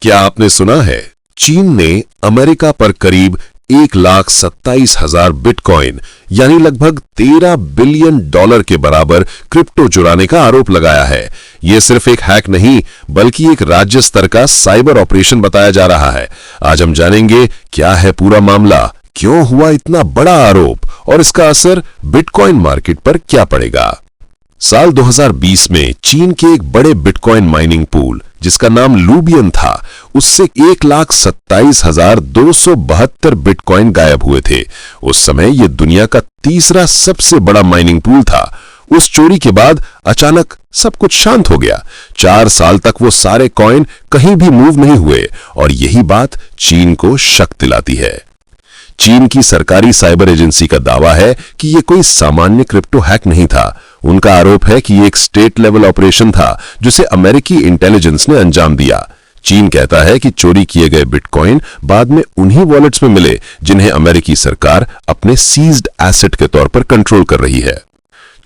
क्या आपने सुना है, चीन ने अमेरिका पर करीब 1,27,000 बिटकॉइन यानी लगभग $13 बिलियन के बराबर क्रिप्टो चुराने का आरोप लगाया है। यह सिर्फ एक हैक नहीं बल्कि एक राज्य स्तर का साइबर ऑपरेशन बताया जा रहा है। आज हम जानेंगे क्या है पूरा मामला, क्यों हुआ इतना बड़ा आरोप और इसका असर बिटकॉइन मार्केट पर क्या पड़ेगा। साल 2020 में चीन के एक बड़े बिटकॉइन माइनिंग पूल जिसका नाम लूबियन था, उससे 1,27,272 बिटकॉइन गायब हुए थे। उस समय यह दुनिया का तीसरा सबसे बड़ा माइनिंग पूल था। उस चोरी के बाद अचानक सब कुछ शांत हो गया। 4 साल तक वो सारे कॉइन कहीं भी मूव नहीं हुए और यही बात चीन को शक दिलाती है। चीन की सरकारी साइबर एजेंसी का दावा है कि यह कोई सामान्य क्रिप्टो हैक नहीं था। उनका आरोप है कि यह एक स्टेट लेवल ऑपरेशन था जिसे अमेरिकी इंटेलिजेंस ने अंजाम दिया। चीन कहता है कि चोरी किए गए बिटकॉइन बाद में उन्हीं वॉलेट्स में मिले जिन्हें अमेरिकी सरकार अपने सीज्ड एसेट के तौर पर कंट्रोल कर रही है।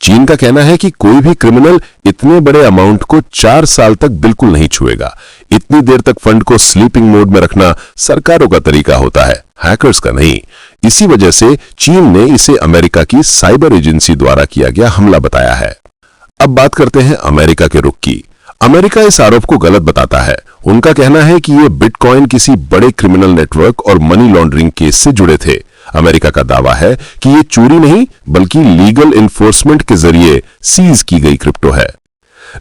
चीन का कहना है कि कोई भी क्रिमिनल इतने बड़े अमाउंट को 4 साल तक बिल्कुल नहीं छुएगा। इतनी देर तक फंड को स्लीपिंग मोड में रखना सरकारों का तरीका होता है, हैकर्स का नहीं। इसी वजह से चीन ने इसे अमेरिका की साइबर एजेंसी द्वारा किया गया हमला बताया है। अब बात करते हैं अमेरिका के रुख की। अमेरिका इस आरोप को गलत बताता है। उनका कहना है कि ये बिटकॉइन किसी बड़े क्रिमिनल नेटवर्क और मनी लॉन्ड्रिंग केस से जुड़े थे। अमेरिका का दावा है कि ये चोरी नहीं बल्कि लीगल इन्फोर्समेंट के जरिए सीज की गई क्रिप्टो है।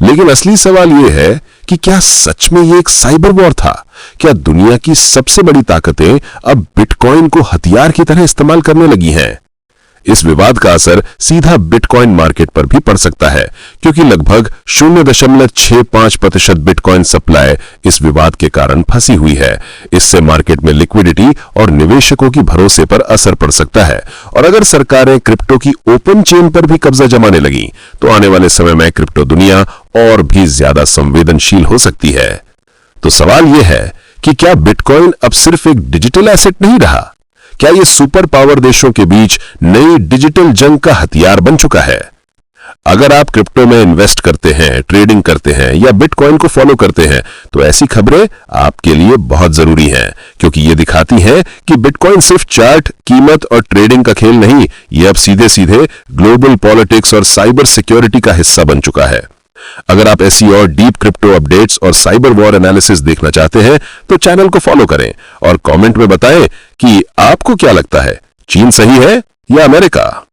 लेकिन असली सवाल यह है कि क्या सच में ये एक साइबर वॉर था? क्या दुनिया की सबसे बड़ी ताकतें अब बिटकॉइन को हथियार की तरह इस्तेमाल करने लगी हैं? इस विवाद का असर सीधा बिटकॉइन मार्केट पर भी पड़ सकता है, क्योंकि लगभग 0.65% बिटकॉइन सप्लाई इस विवाद के कारण फंसी हुई है। इससे मार्केट में लिक्विडिटी और निवेशकों की भरोसे पर असर पड़ सकता है। और अगर सरकारें क्रिप्टो की ओपन चेन पर भी कब्जा जमाने लगी तो आने वाले समय में क्रिप्टो दुनिया और भी ज्यादा संवेदनशील हो सकती है। तो सवाल यह है कि क्या बिटकॉइन अब सिर्फ एक डिजिटल एसेट नहीं रहा? क्या यह सुपर पावर देशों के बीच नई डिजिटल जंग का हथियार बन चुका है? अगर आप क्रिप्टो में इन्वेस्ट करते हैं, ट्रेडिंग करते हैं या बिटकॉइन को फॉलो करते हैं तो ऐसी खबरें आपके लिए बहुत जरूरी हैं, क्योंकि ये दिखाती हैं कि बिटकॉइन सिर्फ चार्ट, कीमत और ट्रेडिंग का खेल नहीं, ये अब सीधे सीधे ग्लोबल पॉलिटिक्स और साइबर सिक्योरिटी का हिस्सा बन चुका है। अगर आप ऐसी और डीप क्रिप्टो अपडेट्स और साइबर वॉर एनालिसिस देखना चाहते हैं तो चैनल को फॉलो करें और कमेंट में बताएं कि आपको क्या लगता है, चीन सही है या अमेरिका।